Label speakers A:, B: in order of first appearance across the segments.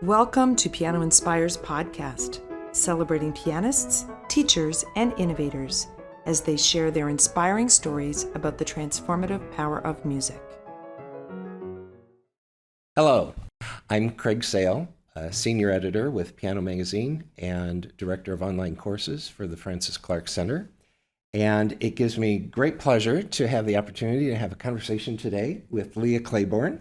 A: Welcome to PianoInspires podcast, celebrating pianists, teachers, and innovators as they share their inspiring stories about the transformative power of music.
B: Hello, I'm Craig Sale, Senior Editor with Piano Magazine and Director of Online Courses for the Francis Clark Center. And it gives me great pleasure to have the opportunity to have a conversation today with Leah Claiborne.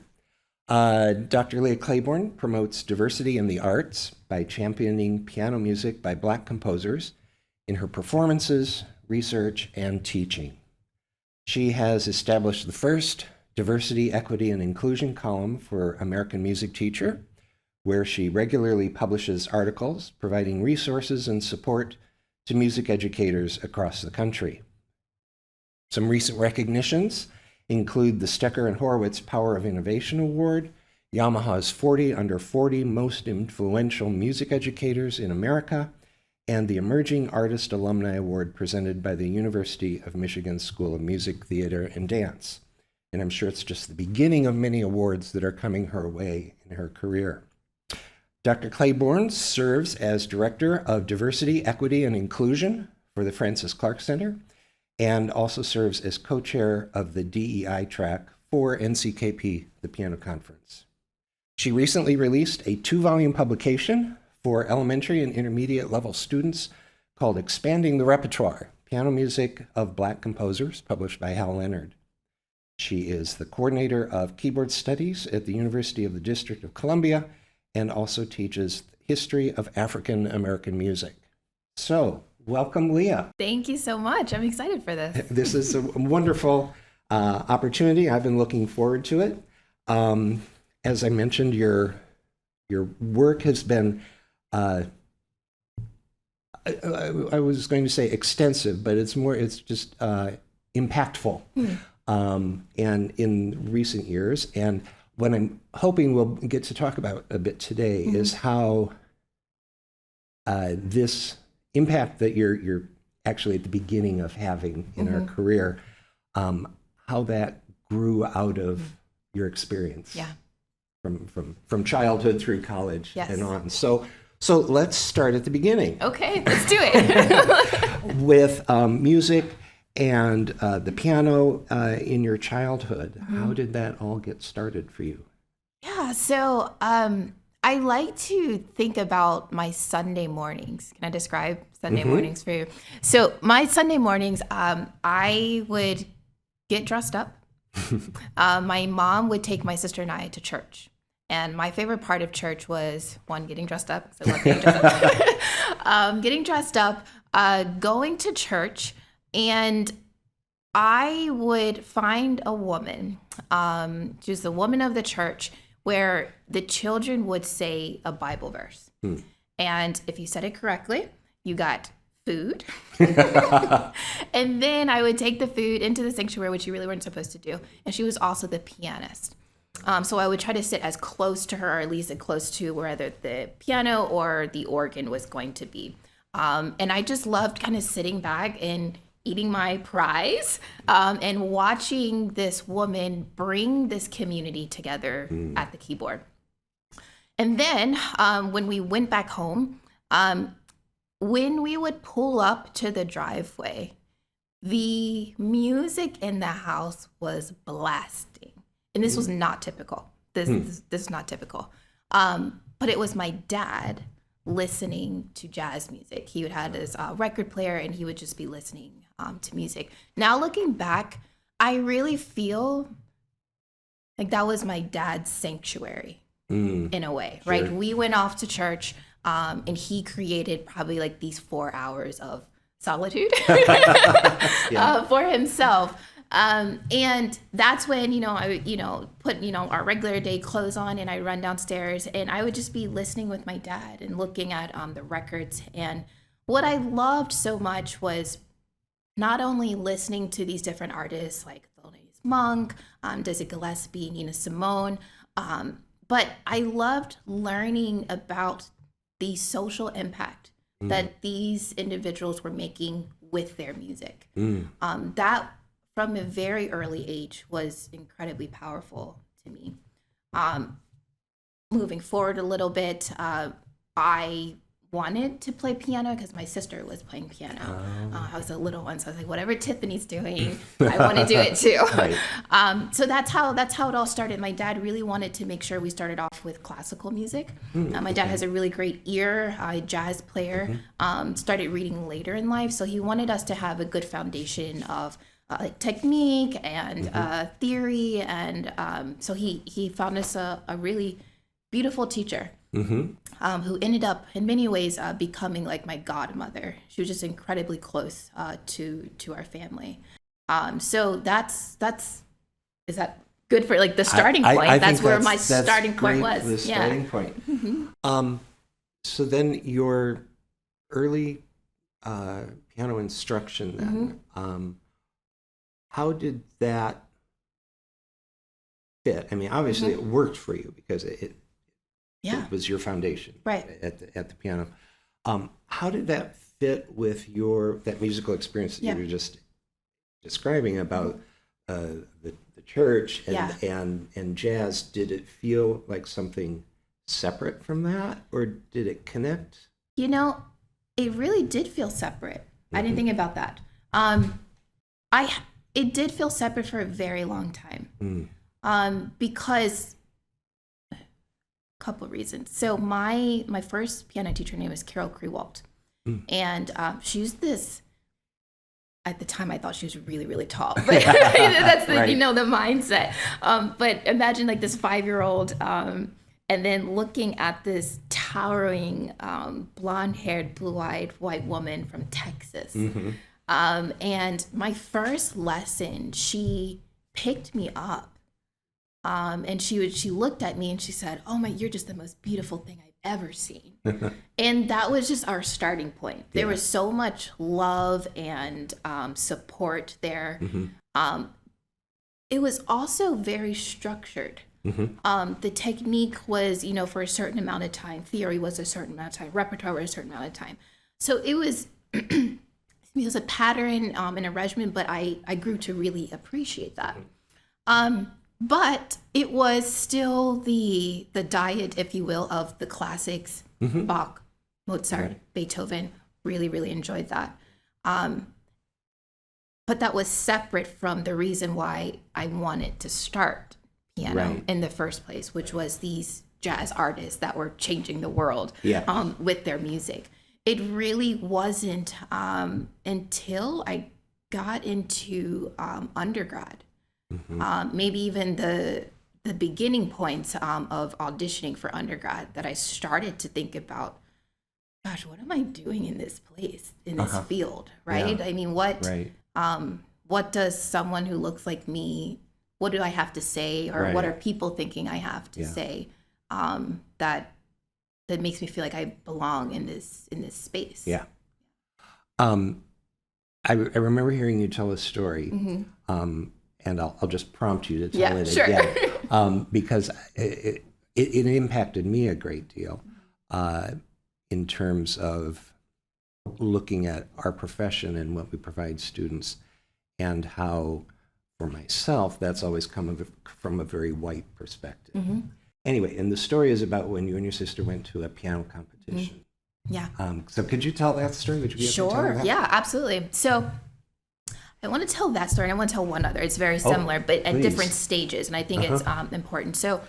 B: Dr. Leah Claiborne promotes diversity in the arts by championing piano music by Black composers in her performances, research, and teaching. She has established the first Diversity, Equity, and Inclusion column for American Music Teacher, where she regularly publishes articles providing resources and support to music educators across the country. Some recent recognitions include the Stecker and Horowitz Power of Innovation Award, Yamaha's 40 Under 40 Most Influential Music Educators in America, and the Emerging Artist Alumni Award presented by the University of Michigan School of Music, Theater, and Dance. And I'm sure it's just the beginning of many awards that are coming her way in her career. Dr. Claiborne serves as Director of Diversity, Equity, and Inclusion for the Francis Clark Center, and also serves as co-chair of the DEI track for NCKP, the Piano Conference. She recently released a 2-volume publication for elementary and intermediate level students called Expanding the Repertoire, Piano Music of Black Composers, published by Hal Leonard. She is the coordinator of keyboard studies at the University of the District of Columbia and also teaches history of African American music. So, welcome, Leah.
C: Thank you so much. I'm excited for this.
B: This is a wonderful opportunity. I've been looking forward to it. As I mentioned, your work has been, I was going to say extensive, but it's just impactful. And in recent years. And what I'm hoping we'll get to talk about a bit today is how this impact that you're actually at the beginning of having in our career, how that grew out of your experience from childhood through college and on. So let's start at the beginning.
C: Okay, let's do it.
B: With music and the piano in your childhood. How did that all get started for you?
C: Yeah, so I like to think about my Sunday mornings. Can I describe Sunday mornings for you? So my Sunday mornings, I would get dressed up. My mom would take my sister and I to church. And my favorite part of church was, one, getting dressed up. So I love getting dressed up. Getting dressed up, going to church, and I would find a woman, she was the woman of the church, where the children would say a Bible verse. And if you said it correctly, you got food. And then I would take the food into the sanctuary, which you really weren't supposed to do. And she was also the pianist. So I would try to sit as close to her, or at least as close to wherever the piano or the organ was going to be. And I just loved kind of sitting back and eating my prize and watching this woman bring this community together at the keyboard. And then when we went back home, when we would pull up to the driveway, the music in the house was blasting. And this was not typical. This is not typical. But it was my dad listening to jazz music. He would have his record player and he would just be listening to music. Now looking back, I really feel like that was my dad's sanctuary in a way, right?
B: Sure.
C: We went off to church and he created probably like these 4 hours of solitude for himself. And that's when, I would, put, our regular day clothes on and I'd run downstairs and I would just be listening with my dad and looking at the records. And what I loved so much was not only listening to these different artists like Thelonious Monk, Dizzy Gillespie, Nina Simone, but I loved learning about the social impact that these individuals were making with their music. That from a very early age was incredibly powerful to me. moving forward a little bit, I wanted to play piano because my sister was playing piano. I was a little one, so I was like, whatever Tiffany's doing, I want to do it too.
B: Right.
C: So that's how it all started. My dad really wanted to make sure we started off with classical music. My dad has a really great ear, a jazz player. Started reading later in life, so he wanted us to have a good foundation of like technique and theory, and so he found us a really beautiful teacher. Who ended up in many ways becoming like my godmother. She was just incredibly close to our family. So that's is that good for like the starting point?
B: I
C: That's
B: think
C: where my starting point
B: great,
C: was.
B: the starting point. So then your early piano instruction then, how did that fit? I mean, obviously it worked for you because it was your foundation,
C: right,
B: at the piano. How did that fit with that musical experience that you were just describing about the church and jazz? Did it feel like something separate from that, or did it connect?
C: You know, it really did feel separate. I didn't think about that. It did feel separate for a very long time, because couple reasons. So my first piano teacher name was Carol Krewalt, and she was this. At the time, I thought she was really, really tall, but that's the
B: Right.
C: the mindset. But imagine like this 5-year-old, and then looking at this towering, blonde-haired, blue-eyed white woman from Texas. And my first lesson, she picked me up. And she looked at me and she said, "Oh my, you're just the most beautiful thing I've ever seen." And that was just our starting point. There was so much love and support there. It was also very structured. The technique was, for a certain amount of time. Theory was a certain amount of time. Repertoire was a certain amount of time. So it was it was a pattern and a regimen, but I grew to really appreciate that. But it was still the diet, if you will, of the classics, Bach, Mozart, Beethoven. Really, really enjoyed that. But that was separate from the reason why I wanted to start piano in the first place, which was these jazz artists that were changing the world with their music. It really wasn't until I got into undergrad. Maybe even the beginning points of auditioning for undergrad that I started to think about, gosh, what am I doing in this place, in this field, right? I mean, what does someone who looks like me, what do I have to say, or what are people thinking I have to say that makes me feel like I belong in this space?
B: Yeah. I remember hearing you tell a story. And I'll just prompt you to tell it again, because it impacted me a great deal in terms of looking at our profession and what we provide students, and how, for myself, that's always come from a very white perspective. Anyway, and the story is about when you and your sister went to a piano competition. So could you tell that story? Would you be able to tell that?
C: Yeah, absolutely. So I want to tell that story. I want to tell one other. It's very similar, but at different stages, and I think it's important. So,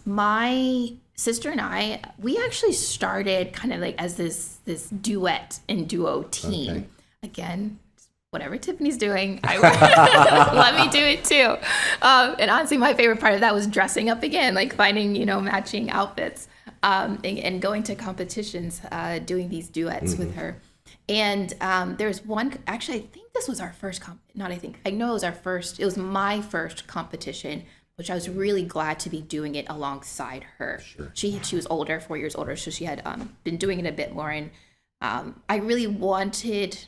C: my sister and I, we actually started kind of like as this duet and duo team. Again, whatever Tiffany's doing, let me do it too. And honestly, my favorite part of that was dressing up again, like finding matching outfits, and going to competitions, doing these duets with her. And there's one, actually, I think this was our first, I know it was our first, it was my first competition, which I was really glad to be doing it alongside her. She was older, 4 years older, so she had been doing it a bit more. And I really wanted,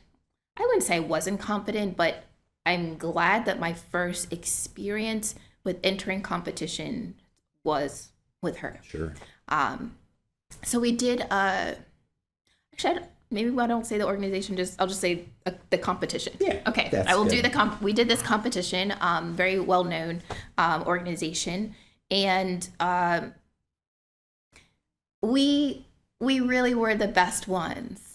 C: I wouldn't say I wasn't confident, but I'm glad that my first experience with entering competition was with her. So we did, actually, maybe I don't say the organization, I'll just say the competition. Okay, I will do we did this competition, very well-known organization. And we really were the best ones,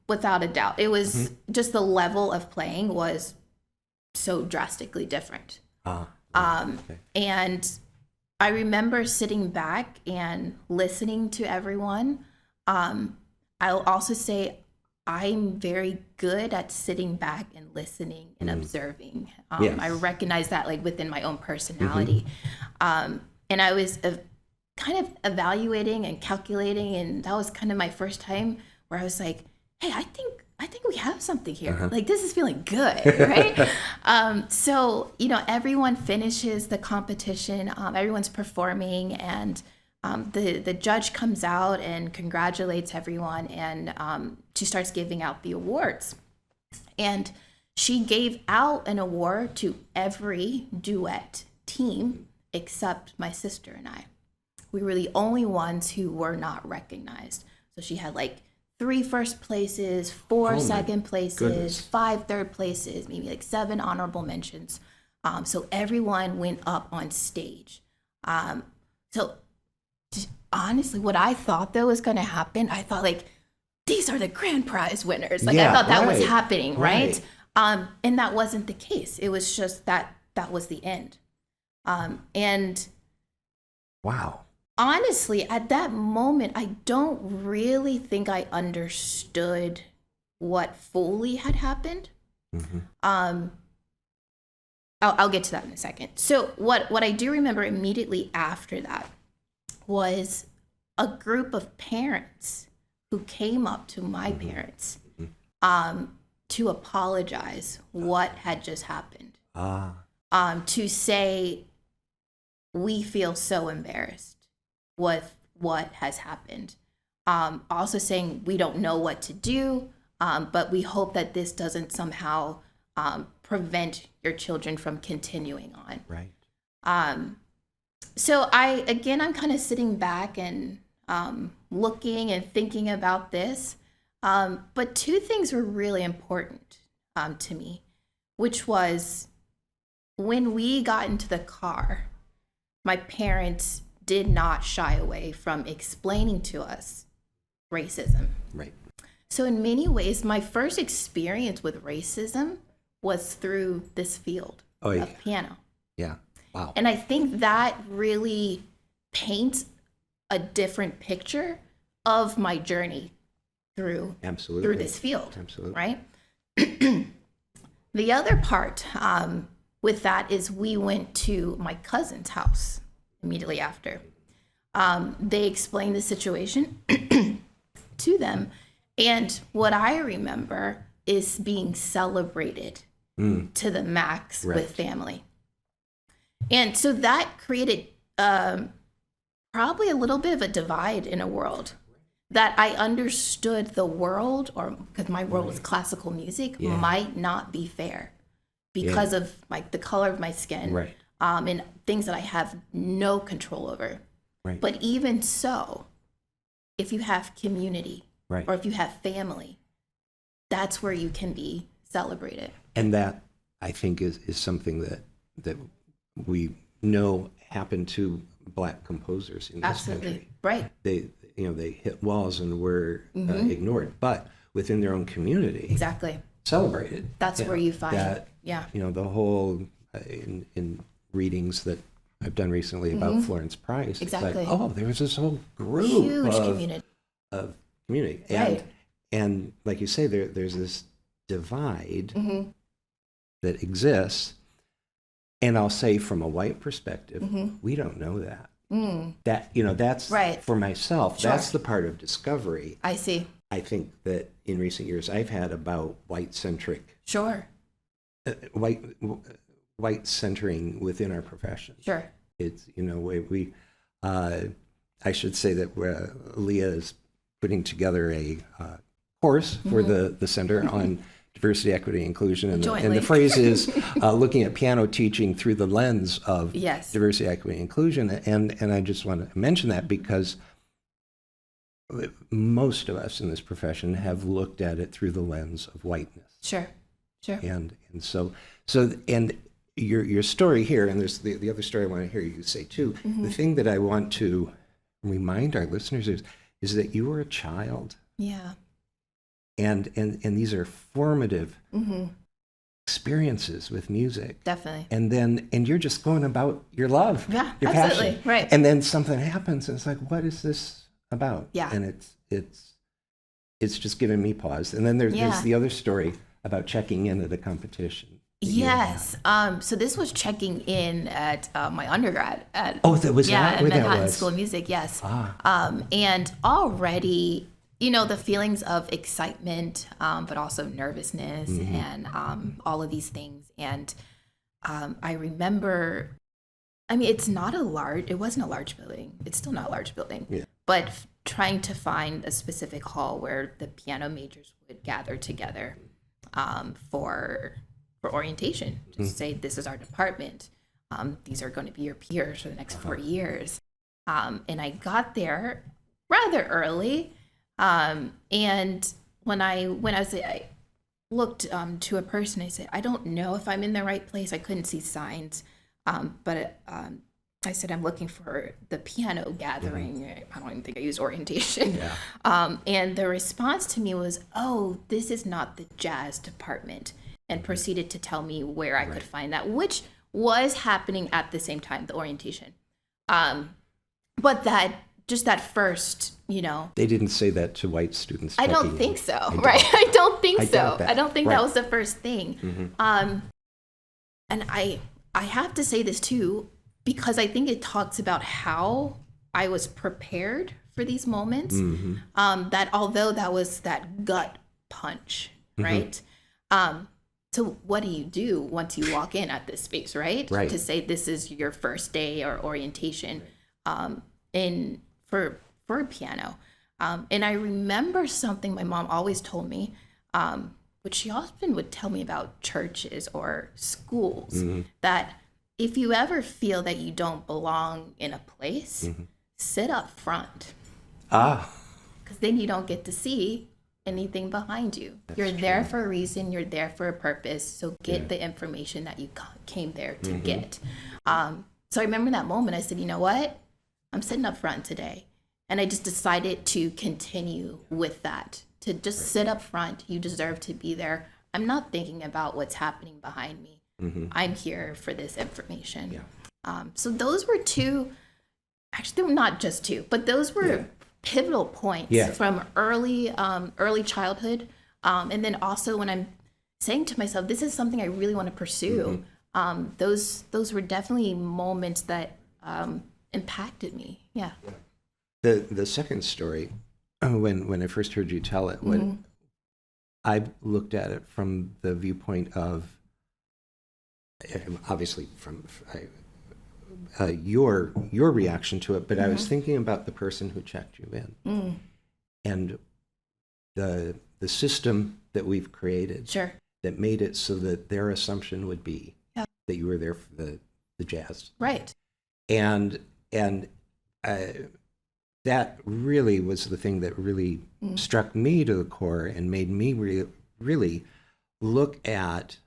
C: without a doubt. It was just the level of playing was so drastically different.
B: Okay.
C: And I remember sitting back and listening to everyone. I'll also say I'm very good at sitting back and listening and observing.
B: Yes.
C: I recognize that like within my own personality. And I was kind of evaluating and calculating, and that was kind of my first time where I was like, hey, I think we have something here. Like, this is feeling good, right? So, everyone finishes the competition, everyone's performing, and the judge comes out and congratulates everyone, and she starts giving out the awards. And she gave out an award to every duet team except my sister and I. We were the only ones who were not recognized. So she had like 3 first places, 4 second places,
B: goodness.
C: 5 third places, maybe like 7 honorable mentions. So everyone went up on stage. So honestly, what I thought though was going to happen, I thought like, these are the grand prize winners. Like, I thought that was happening, right? And that wasn't the case. It was just that was the end. And
B: Wow.
C: honestly, at that moment, I don't really think I understood what fully had happened. I'll get to that in a second. So what I do remember immediately after that was a group of parents who came up to my parents to apologize what had just happened. To say, we feel so embarrassed with what has happened. Also saying, we don't know what to do, but we hope that this doesn't somehow prevent your children from continuing on.
B: Right.
C: So I'm kind of sitting back and looking and thinking about this. But 2 things were really important to me, which was when we got into the car, my parents did not shy away from explaining to us racism.
B: Right.
C: So in many ways, my first experience with racism was through this field of piano.
B: Yeah. Wow.
C: And I think that really paints a different picture of my journey through this field.
B: Absolutely.
C: Right? The other part with that is we went to my cousin's house immediately after. They explained the situation to them. And what I remember is being celebrated to the max with family. And so that created probably a little bit of a divide in a world that I understood the world, or because my world was classical music, might not be fair because of like the color of my skin and things that I have no control over.
B: Right.
C: But even so, if you have community or if you have family, that's where you can be celebrated.
B: And that, I think, is something that we know happened to Black composers in this country.
C: Right.
B: They hit walls and were ignored, but within their own community, celebrated.
C: That's where you find
B: that. The whole in readings that I've done recently about Florence Price.
C: Exactly.
B: It's like, there was this whole group
C: Huge
B: of community, and like you say, there's this divide that exists. And I'll say, from a white perspective, we don't know that. That's for myself.
C: Sure.
B: That's the part of discovery.
C: I see.
B: I think that in recent years I've had about white-centric.
C: Sure.
B: White centering within our profession.
C: Sure.
B: It's we. I should say that Leah is putting together a course for the center on diversity, equity, inclusion, and the phrase is looking at piano teaching through the lens of diversity, equity, inclusion. And I just want to mention that because most of us in this profession have looked at it through the lens of whiteness.
C: Sure.
B: And so your story here, and there's the other story I want to hear you say too. The thing that I want to remind our listeners is that you were a child,
C: Yeah.
B: and these are formative
C: Mm-hmm.
B: experiences with music.
C: Definitely.
B: And you're just going about your love,
C: Yeah,
B: your
C: absolutely.
B: passion.
C: Right.
B: And then something happens, and it's like, what is this about?
C: Yeah.
B: And it's just giving me pause. And then there's the other story about checking in at a competition.
C: Yes. So this was checking in at my undergrad at
B: That was
C: at
B: that where that
C: Manhattan
B: was?
C: School of Music. Yes. And already, the feelings of excitement, but also nervousness and all of these things. And I remember, it wasn't a large building. It's still not a large building.
B: Yeah.
C: But trying to find a specific hall where the piano majors would gather together for orientation, to say, this is our department. These are going to be your peers for the next 4 years. And I got there rather early. And when I looked to a person, I said, I don't know if I'm in the right place. I couldn't see signs. But I said, I'm looking for the piano gathering. I don't even think I used orientation.
B: Yeah.
C: And the response to me was, oh, this is not the jazz department, and proceeded to tell me where I could find that, which was happening at the same time, the orientation. But that first,
B: They didn't say that to white students.
C: I don't think so, right?
B: I
C: I don't think so.
B: doubt that.
C: I don't think
B: Right.
C: that was the first thing. And I have to say this too, because I think it talks about how I was prepared for these moments. That although that was that gut punch, right? So what do you do once you walk in at this space, right?
B: Right.
C: To say this is your first day or orientation for piano. And I remember something my mom always told me, which she often would tell me about churches or schools, that if you ever feel that you don't belong in a place, sit up front. Because then you don't get to see anything behind you. You're there for a reason. You're there for a purpose. So get the information that you came there to get. So I remember that moment. I said, you know what? I'm sitting up front today. And I just decided to continue with that, to just sit up front. You deserve to be there. I'm not thinking about what's happening behind me. I'm here for this information. So those were two, actually not just two, but those were pivotal points from early childhood. And then also when I'm saying to myself, this is something I really want to pursue. Those were definitely moments that impacted me. Yeah.
B: The second story, when I first heard you tell it, when I looked at it from the viewpoint of, obviously from your reaction to it, but I was thinking about the person who checked you in, and the system that we've created that made it so that their assumption would be that you were there for the jazz,
C: right?
B: And that really was the thing that really struck me to the core and made me really look at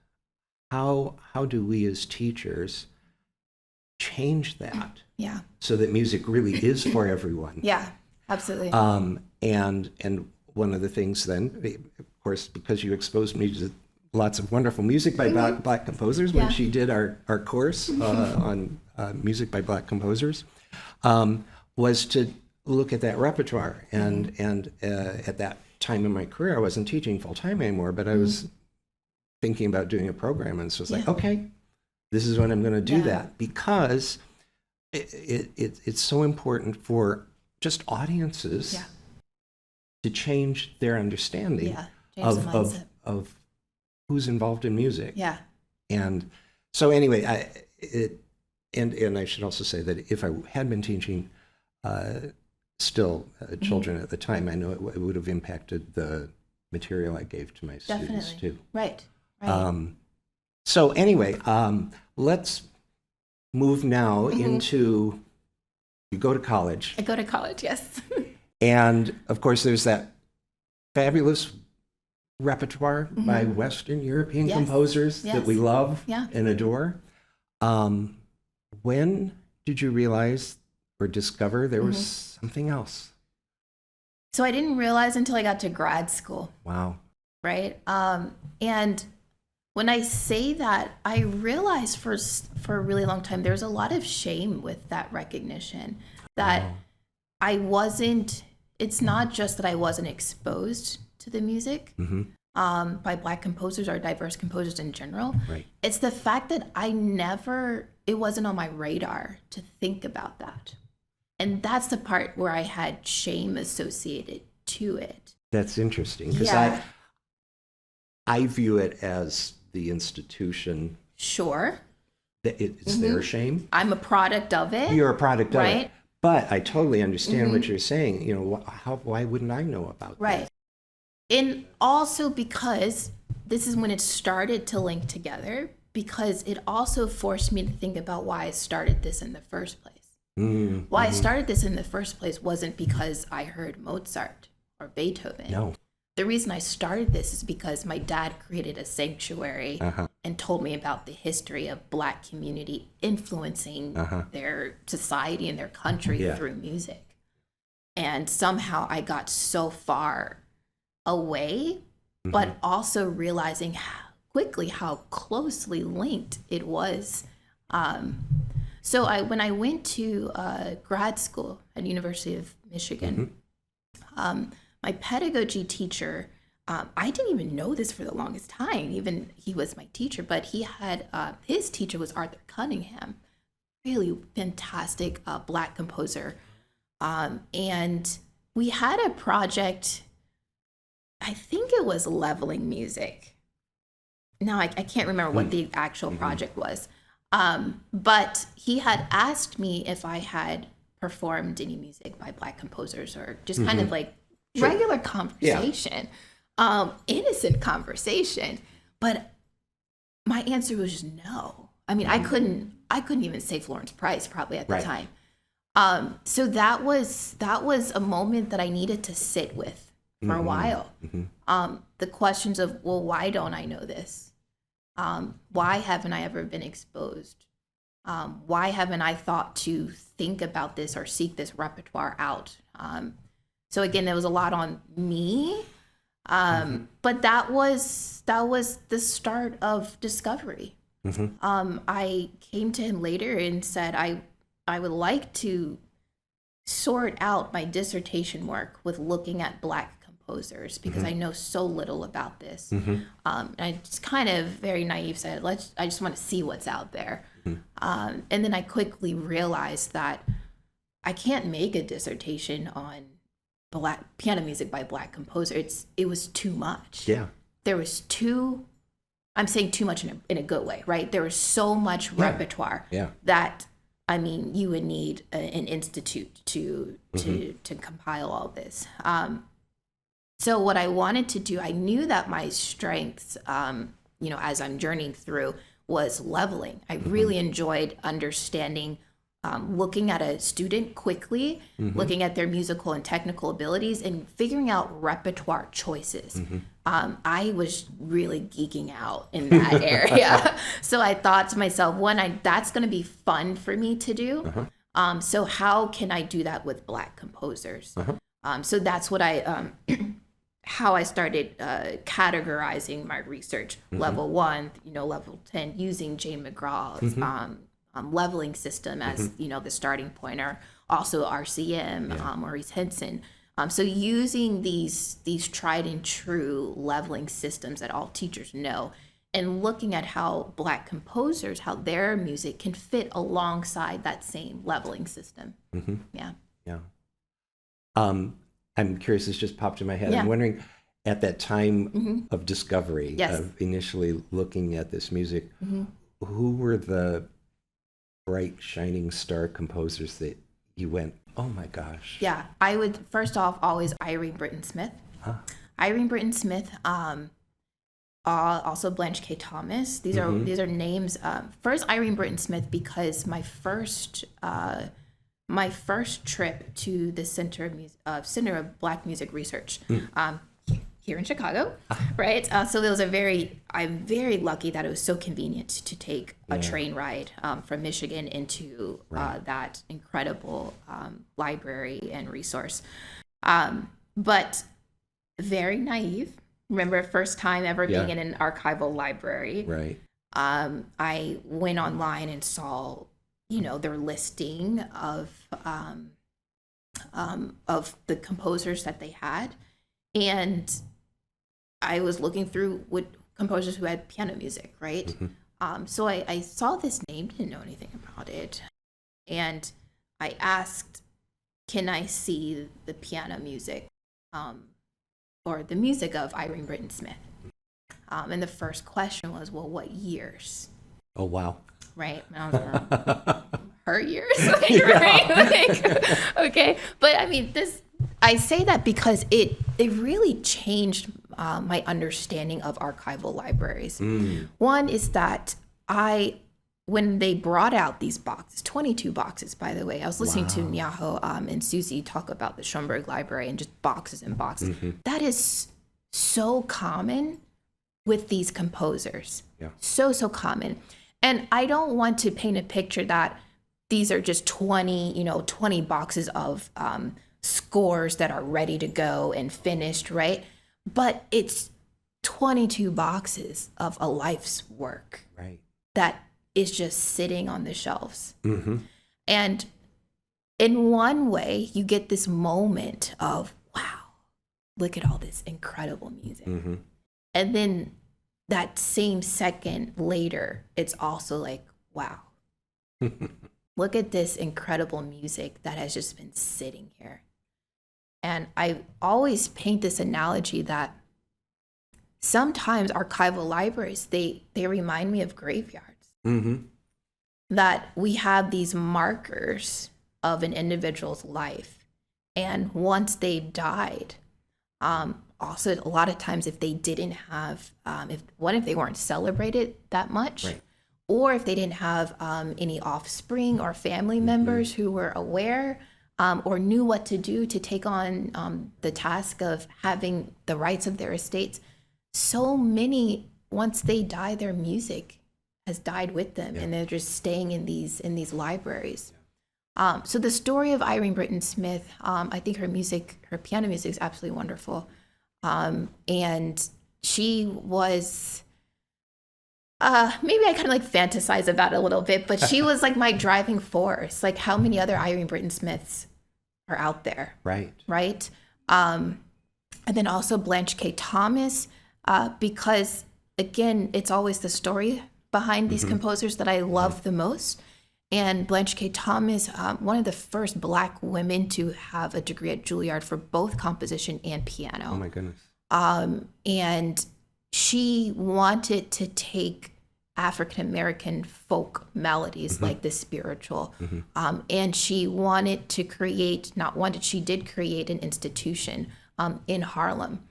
B: how do we as teachers change that so that music really is for everyone.
C: Yeah, absolutely.
B: And one of the things then, of course, because you exposed me to lots of wonderful music by Black composers when she did our course on music by Black composers, was to look at that repertoire. And at that time in my career, I wasn't teaching full time anymore, but I was thinking about doing a program, and so it's like, okay, this is when I'm going to do that, because it's so important for just audiences to change their understanding of who's involved in music.
C: Yeah.
B: And so anyway, and I should also say that if I had been teaching children at the time, I know it would have impacted the material I gave to my students too.
C: Right.
B: So anyway, let's move now into, you go to college.
C: I go to college, yes.
B: And of course, there's that fabulous repertoire by Western European composers that we love and adore. When did you realize or discover there was something else
C: So I didn't realize until I got to grad school.
B: Wow.
C: Right. And when I say that, I realized for a really long time, there's a lot of shame with that recognition that I wasn't, it's not just that I wasn't exposed to the music by Black composers or diverse composers in general.
B: Right.
C: It's the fact that it wasn't on my radar to think about that. And that's the part where I had shame associated to it.
B: That's interesting, because I view it as the institution.
C: Sure.
B: That it's their shame.
C: I'm a product of it.
B: You're a product of
C: right?
B: it. But I totally understand what you're saying. Why wouldn't I know about
C: right.
B: that?
C: And also because this is when it started to link together, because it also forced me to think about why I started this in the first place. Why I started this in the first place wasn't because I heard Mozart or Beethoven.
B: No.
C: The reason I started this is because my dad created a sanctuary and told me about the history of Black community influencing their society and their country through music. And somehow I got so far away, but also realizing quickly how closely linked it was. So when I went to grad school at University of Michigan, my pedagogy teacher, I didn't even know this for the longest time. Even he was my teacher, but he had his teacher was Arthur Cunningham, really fantastic Black composer. And we had a project, I think it was leveling music. Now I can't remember what the actual project was. But he had asked me if I had performed any music by Black composers or just kind of like regular conversation, innocent conversation. But my answer was just no. I mean, I couldn't even say Florence Price probably at the time. So that was a moment that I needed to sit with for a while. The questions of, well, why don't I know this? Why haven't I ever been exposed? Why haven't I thought to think about this or seek this repertoire out? So again, there was a lot on me, but that was the start of discovery. I came to him later and said, I would like to sort out my dissertation work with looking at Black composers because I know so little about this. And I just kind of very naive said, I just want to see what's out there. And then I quickly realized that I can't make a dissertation on Black piano music by Black composers. It was too much.
B: Yeah.
C: There was I'm saying too much in a good way, right? There was so much repertoire that, I mean, you would need an institute to compile all this. So what I wanted to do, I knew that my strengths, as I'm journeying through, was leveling. I really enjoyed understanding, looking at a student quickly, looking at their musical and technical abilities, and figuring out repertoire choices. I was really geeking out in that area. So I thought to myself, that's going to be fun for me to do. So how can I do that with Black composers? So that's what how I started categorizing my research. Level 1, level 10, using Jane McGraw's leveling system as the starting point, or also RCM, Maurice Henson. So using these tried and true leveling systems that all teachers know, and looking at how Black composers, how their music can fit alongside that same leveling system. Yeah.
B: I'm curious, this just popped in my head. I'm wondering, at that time of discovery, of initially looking at this music, who were the bright, shining star composers that you went, oh my gosh?
C: Yeah, I would, first off, always Irene Britton Smith. Irene Britton Smith, also Blanche K. Thomas. These are names. First, Irene Britton Smith, because my first trip to the Center of Black Music Research here in Chicago, right? So I'm very lucky that it was so convenient to take a train ride from Michigan into that incredible library and resource. but very naive. Remember, first time ever
B: Yeah.
C: being in an archival library.
B: Right.
C: I went online and saw, their listing of the composers that they had, and I was looking through what composers who had piano music, right? So I saw this name, didn't know anything about it, and I asked, "Can I see the piano music, or the music of Irene Britton Smith?" And the first question was, "Well, what years?"
B: Oh, wow.
C: Right? And I was like, her years, right? Okay. But I mean, I say that because it really changed my understanding of archival libraries. One is that when they brought out these boxes, 22 boxes, by the way, I was listening to Nyaho and Susie talk about the Schoenberg Library and just boxes and boxes. That is so common with these composers.
B: Yeah.
C: So common. And I don't want to paint a picture that these are just 20 boxes of scores that are ready to go and finished, right? But it's 22 boxes of a life's work.
B: Right.
C: That is just sitting on the shelves. And in one way, you get this moment of, wow, look at all this incredible music. And then that same second later, it's also like, wow, look at this incredible music that has just been sitting here. And I always paint this analogy that sometimes archival libraries, they remind me of graveyards. That we have these markers of an individual's life. And once they've died, also a lot of times if they didn't have, if they weren't celebrated that much,
B: Right.
C: or if they didn't have any offspring or family members who were aware or knew what to do to take on the task of having the rights of their estates, so many, once they die, their music has died with them, and they're just staying in these libraries. So the story of Irene Britton Smith, I think her piano music is absolutely wonderful. And she was, maybe I kind of like fantasize about it a little bit, but she was like my driving force. Like, how many other Irene Britton Smiths are out there? Right. And then also Blanche K. Thomas, because again, it's always the story behind these composers that I love the most. And Blanche K. Thomas, one of the first Black women to have a degree at Juilliard for both composition and piano.
B: Oh my goodness.
C: And she wanted to take African American folk melodies like the spiritual, and she did create an institution in Harlem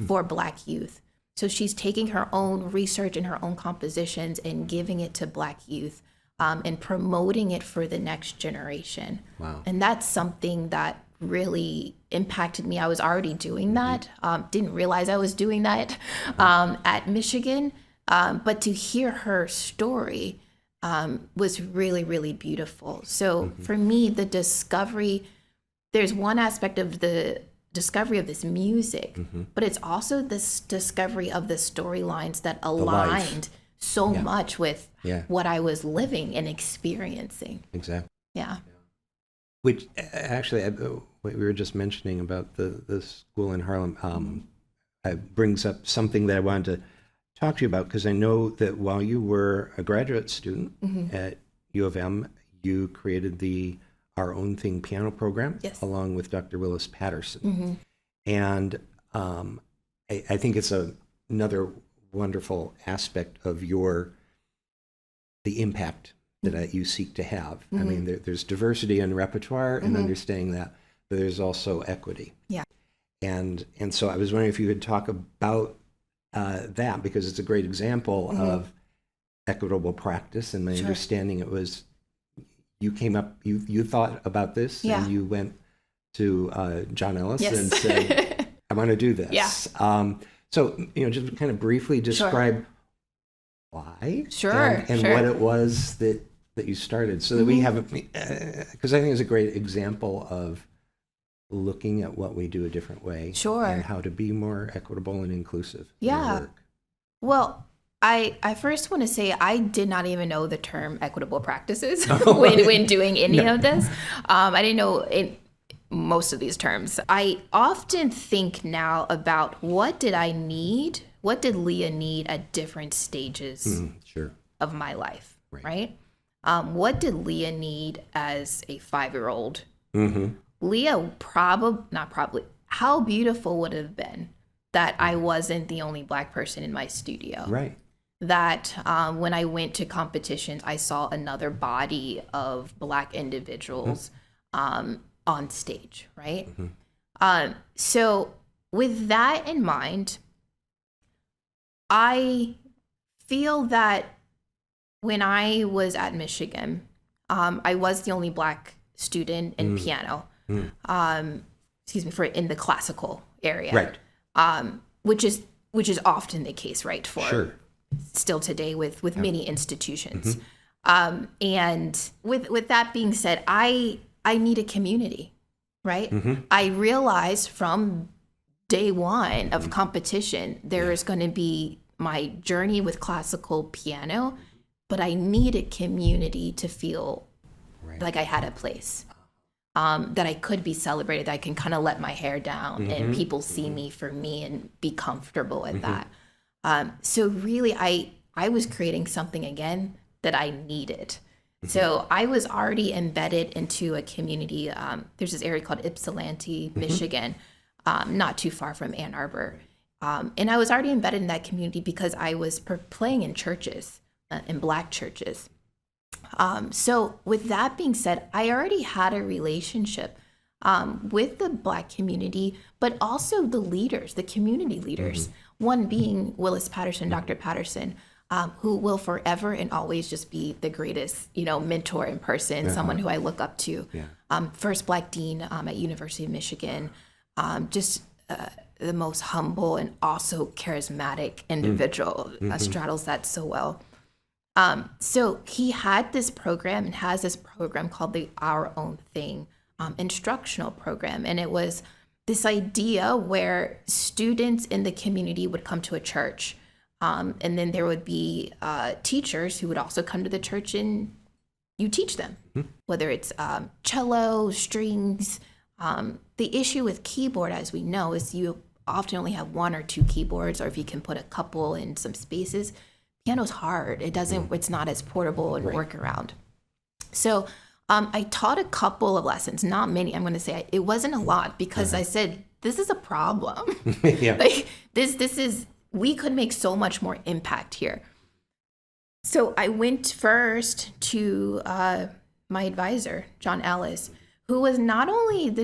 C: for Black youth. So she's taking her own research and her own compositions and giving it to Black youth. And promoting it for the next generation. Wow. And that's something that really impacted me. I was already doing that, didn't realize I was doing that at Michigan. But to hear her story was really, really beautiful. So for me, the discovery, there's one aspect of the discovery of this music, but it's also this discovery of the storylines that aligned so much with what I was living and experiencing.
B: Exactly.
C: Yeah.
B: Which actually, what we were just mentioning about the school in Harlem brings up something that I wanted to talk to you about, because I know that while you were a graduate student at U of M, you created the Our Own Thing piano program along with Dr. Willis Patterson. And I think it's another wonderful aspect of the impact that you seek to have. I mean, there's diversity in repertoire and understanding that, but there's also equity.
C: Yeah.
B: And so I was wondering if you could talk about that, because it's a great example of equitable practice. And my understanding, it was you came up, you thought about this, and you went to John Ellis and said, I want to do this.
C: Yeah.
B: So, just kind of briefly describe why and what it was that you started, so that we have, because I think it's a great example of looking at what we do a different way.
C: Sure.
B: And how to be more equitable and inclusive in
C: Yeah.
B: our work.
C: Well, I first want to say I did not even know the term equitable practices when doing any of this. I didn't know most of these terms. I often think now about what did Leah need at different stages
B: Sure.
C: of my life,
B: Right.
C: right? What did Leah need as a 5-year-old?
B: Mm-hmm.
C: Leah how beautiful would it have been that I wasn't the only Black person in my studio.
B: Right.
C: That when I went to competitions, I saw another body of Black individuals on stage, right? So with that in mind, I feel that when I was at Michigan, I was the only Black student in piano, in the classical area,
B: Right.
C: which is often the case, right? For
B: Sure.
C: still today with many institutions. And with that being said, I need a community, right? I realized from day one of competition, there is going to be my journey with classical piano, but I needed community to feel like I had a place, that I could be celebrated, that I can kind of let my hair down and people see me for me and be comfortable with that. So really, I was creating something again that I needed. So I was already embedded into a community. There's this area called Ypsilanti, Michigan, not too far from Ann Arbor. And I was already embedded in that community because I was playing in churches, in Black churches. So with that being said, I already had a relationship with the Black community, but also the leaders, the community leaders, one being Willis Patterson, Dr. Patterson, who will forever and always just be the greatest, mentor in person, someone who I look up to. First Black dean at University of Michigan, just the most humble and also charismatic individual, straddles that so well. So he had this program and has this program called the Our Own Thing instructional program. And it was this idea where students in the community would come to a church. And then there would be teachers who would also come to the church and you teach them, whether it's cello, strings. The issue with keyboard, as we know, is you often only have 1 or 2 keyboards, or if you can put a couple in some spaces. Piano's hard. It's not as portable and work around. So I taught a couple of lessons, not many. I'm going to say it wasn't a lot because I said, this is a problem. Like we could make so much more impact here. So I went first to my advisor, John Ellis, who was not only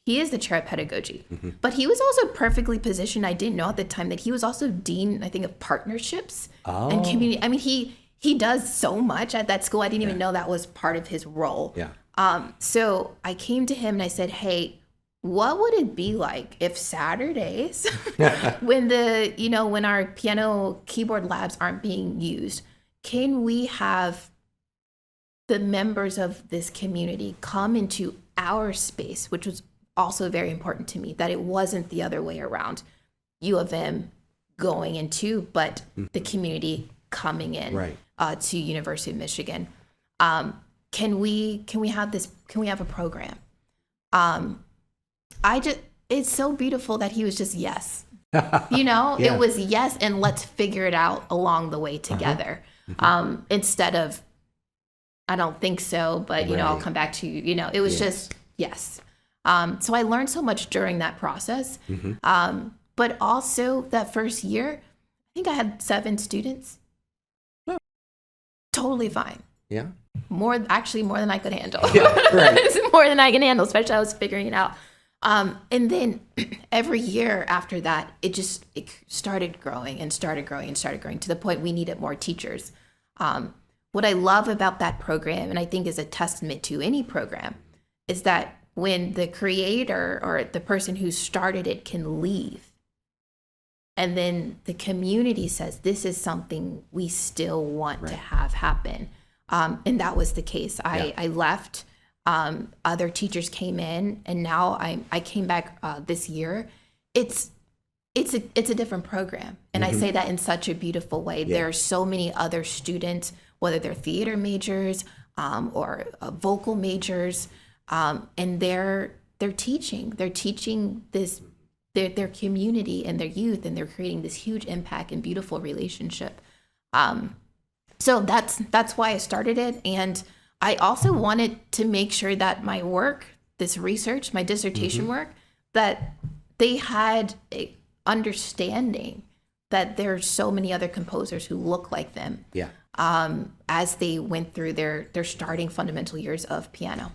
C: he is the chair of pedagogy, but he was also perfectly positioned. I didn't know at the time that he was also dean, I think, of partnerships and community. I mean, he does so much at that school. I didn't even know that was part of his role. So I came to him and I said, hey, what would it be like if Saturdays, when our piano keyboard labs aren't being used, can we have the members of this community come into our space, which was also very important to me, that it wasn't the other way around, U of M going into, but the community coming in to University of Michigan. Can we have this? Can we have a program? It's so beautiful that he was just yes. It was yes, and let's figure it out along the way together. Instead of, I don't think so, but I'll come back to you. It was just yes. So I learned so much during that process. But also that first year, I think I had 7 students. Totally fine.
B: Yeah.
C: More than I could handle.
B: Right.
C: More than I can handle, especially I was figuring it out. And then every year after that, it started growing and started growing and started growing to the point we needed more teachers. What I love about that program, and I think is a testament to any program, is that when the creator or the person who started it can leave, and then the community says, this is something we still want to have happen. And that was the case. I left. Other teachers came in, and now I came back this year. It's a different program, and I say that in such a beautiful way.
B: Yeah.
C: There are so many other students, whether they're theater majors or vocal majors, and they're teaching. They're teaching this their community and their youth, and they're creating this huge impact and beautiful relationship. So that's why I started it, and I also wanted to make sure that my work, this research, my dissertation work, that they had a understanding that there's so many other composers who look like them.
B: Yeah.
C: As they went through their starting fundamental years of piano.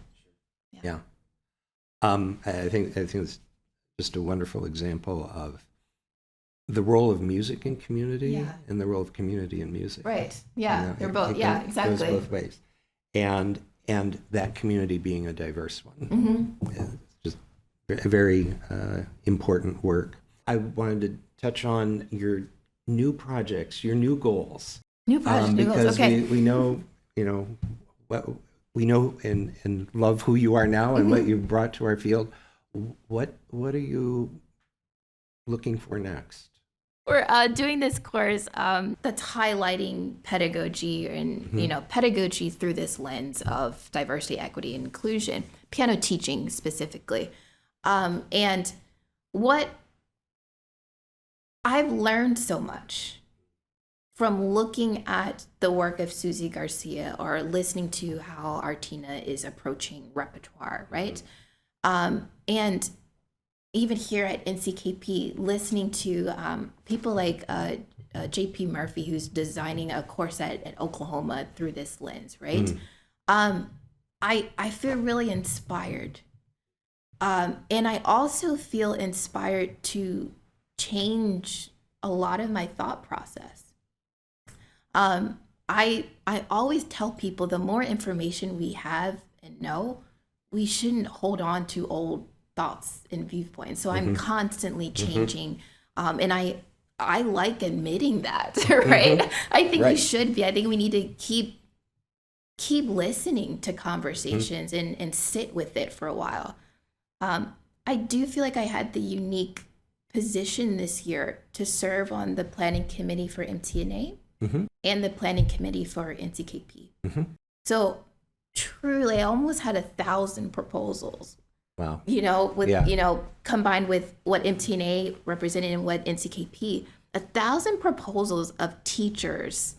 B: Yeah. I think it's just a wonderful example of the role of music in community and the role of community in music.
C: Right. Yeah.
B: You know,
C: They're both.
B: it
C: Exactly.
B: goes both ways. And that community being a diverse one.
C: Mm-hmm.
B: It's just a very important work. I wanted to touch on your new projects, your new goals.
C: New projects, new goals.
B: Because
C: Okay.
B: we know, what we know and love who you are now and what you've brought to our field. What are you looking for next?
C: We're doing this course that's highlighting pedagogy and pedagogy through this lens of diversity, equity, and inclusion, piano teaching specifically. And what I've learned so much from looking at the work of Susie Garcia or listening to how Artina is approaching repertoire, right? And even here at NCKP, listening to people like J.P. Murphy, who's designing a course at Oklahoma through this lens, right? I feel really inspired. And I also feel inspired to change a lot of my thought process. I always tell people the more information we have and know, we shouldn't hold on to old thoughts and viewpoints. So I'm constantly changing. And I like admitting that, right? I think we should be. I think we need to keep listening to conversations and sit with it for a while. I do feel like I had the unique position this year to serve on the planning committee for MTNA and the planning committee for NCKP. So truly, I almost had 1,000 proposals.
B: Wow.
C: Combined with what MTNA represented and what NCKP, 1,000 proposals of teachers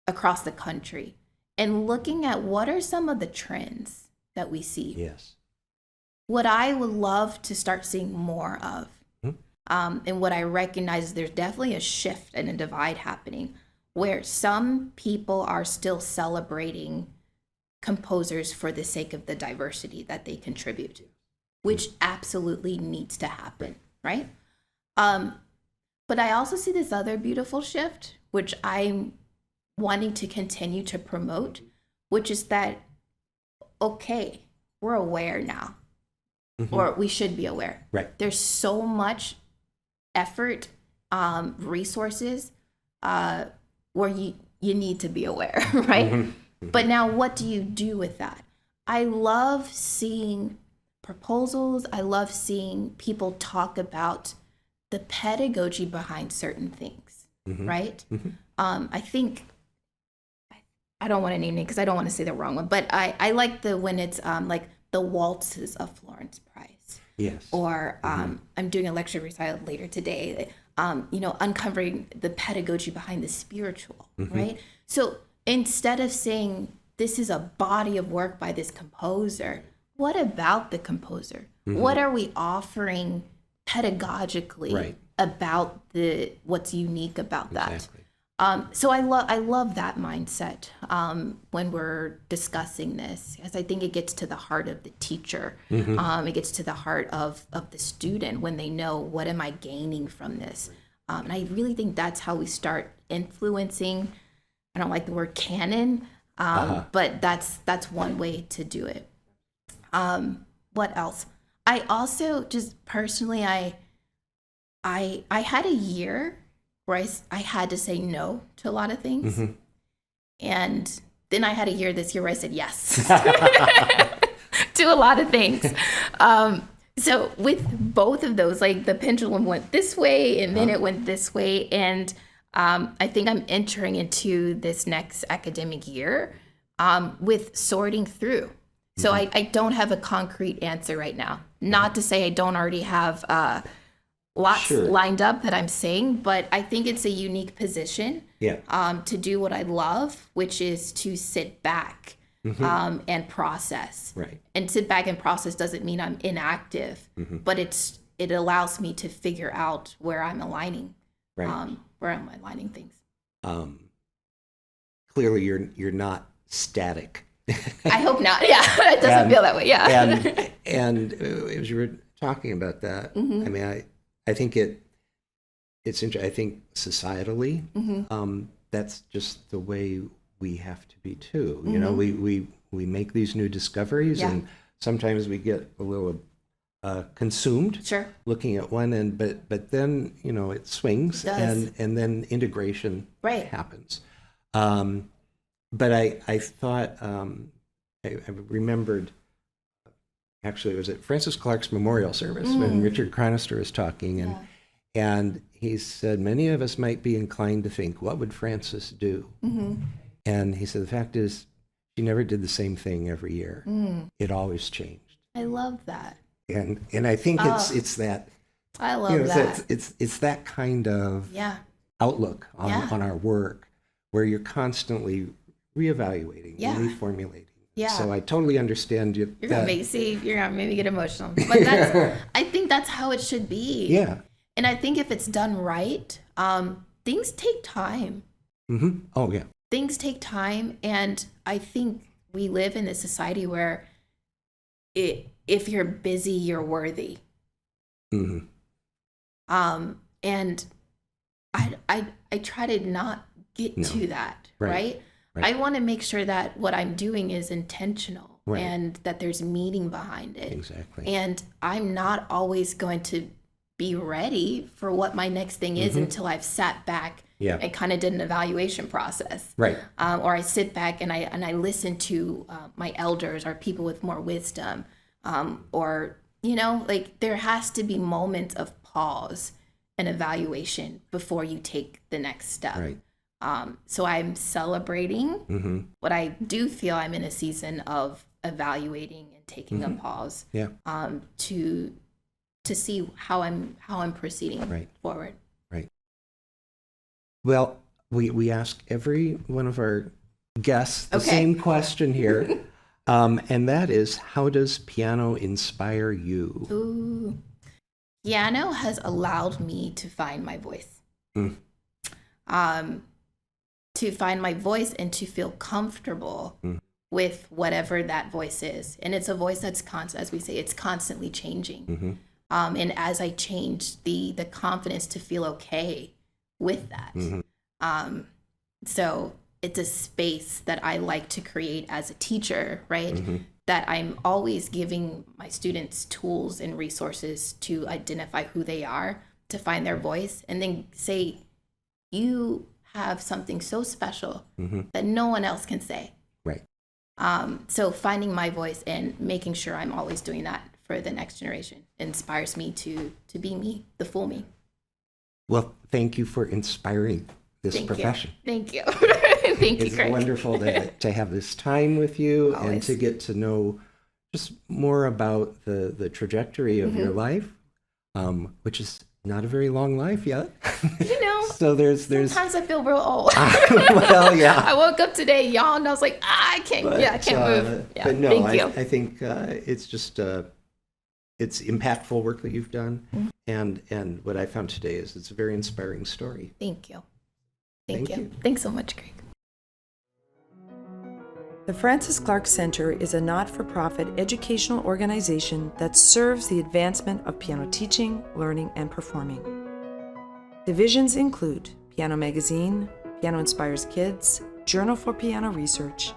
C: across the country, and looking at what are some of the trends that we see.
B: Yes.
C: What I would love to start seeing more of, and what I recognize is there's definitely a shift and a divide happening where some people are still celebrating composers for the sake of the diversity that they contribute, which absolutely needs to happen, right? But I also see this other beautiful shift, which I'm wanting to continue to promote, which is that, okay, we're aware now, or we should be aware.
B: Right.
C: There's so much effort, resources, where you need to be aware, right? But now what do you do with that? I love seeing proposals. I love seeing people talk about the pedagogy behind certain things, right? I think, I don't want to name it because I don't want to say the wrong one, but I like when it's like the waltzes of Florence Price.
B: Yes.
C: Or I'm doing a lecture recital later today, uncovering the pedagogy behind the spiritual, right? So instead of saying this is a body of work by this composer, what about the composer? What are we offering pedagogically about what's unique about that? Exactly. So I love that mindset when we're discussing this, because I think it gets to the heart of the teacher. It gets to the heart of the student when they know, what am I gaining from this? And I really think that's how we start influencing. I don't like the word canon, but that's one way to do it. What else? I also just personally, I had a year where I had to say no to a lot of things. And then I had a year this year where I said yes. do a lot of things. So with both of those, like the pendulum went this way and then it went this way. And I think I'm entering into this next academic year with sorting through. So I don't have a concrete answer right now. Not to say I don't already have lots lined up that I'm saying, but I think it's a unique position to do what I love, which is to sit back and process.
B: Right.
C: And sit back and process doesn't mean I'm inactive, but it allows me to figure out where I'm aligning, where I'm aligning things.
B: Clearly, you're not static.
C: I hope not. Yeah, it doesn't feel that way. Yeah.
B: and as you were talking about that, I mean, I think it's interesting. I think societally, that's just the way we have to be too. You know, we make these new discoveries, and sometimes we get a little consumed looking at one, and but then it swings, and then integration happens. But I thought I remembered. Actually, it was at Francis Clark's memorial service when Richard Chronister was talking, and he said many of us might be inclined to think, what would Francis do? And he said the fact is, she never did the same thing every year. It always changed.
C: I love that.
B: And I think it's that.
C: I love that.
B: It's that kind of outlook on our work, where you're constantly reevaluating, reformulating. Yeah. So I totally understand you.
C: You're gonna make me get emotional, but I think that's how it should be.
B: Yeah.
C: And I think if it's done right, things take time.
B: Oh yeah.
C: Things take time, and I think we live in a society where if you're busy, you're worthy. And I try to not get to that, right? I want to make sure that what I'm doing is intentional and that there's meaning behind it.
B: Exactly.
C: And I'm not always going to be ready for what my next thing is until I've sat back and kind of did an evaluation process.
B: Right.
C: Or I sit back and I listen to my elders or people with more wisdom. Or, like there has to be moments of pause and evaluation before you take the next step.
B: Right.
C: So I'm celebrating, but I do feel I'm in a season of evaluating and taking a pause to see how I'm proceeding forward.
B: Right. Well, we ask every one of our guests the same question here, and that is, how does piano inspire you?
C: Ooh. Piano has allowed me to find my voice. To find my voice and to feel comfortable with whatever that voice is. And it's a voice that's as we say, it's constantly changing. And as I change, the confidence to feel okay with that. So it's a space that I like to create as a teacher, right? That I'm always giving my students tools and resources to identify who they are, to find their voice, and then say, you have something so special that no one else can say.
B: Right.
C: So finding my voice and making sure I'm always doing that for the next generation inspires me to be me, the full me.
B: Well, thank you for inspiring this profession.
C: Thank you. Thank you, Craig.
B: It's wonderful to have this time with you and to get to know just more about the trajectory of your life, which is not a very long life yet. So there's
C: sometimes I feel real old.
B: Well, yeah.
C: I woke up today, yawned. I was like, I can't move. Yeah,
B: but no,
C: thank you.
B: I think it's just it's impactful work that you've done, and what I found today is it's a very inspiring story.
C: Thank you. Thank you. Thanks so much, Craig.
A: The Francis Clark Center is a not-for-profit educational organization that serves the advancement of piano teaching, learning, and performing. Divisions include Piano Magazine, PianoInspires Kids, Journal for Piano Research,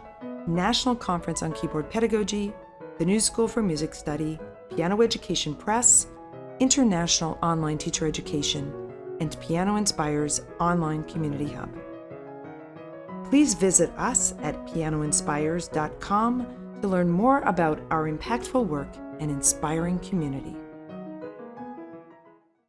A: National Conference on Keyboard Pedagogy, the New School for Music Study, Piano Education Press, International Online Teacher Education, and PianoInspires Online Community Hub. Please visit us at pianoinspires.com to learn more about our impactful work and inspiring community.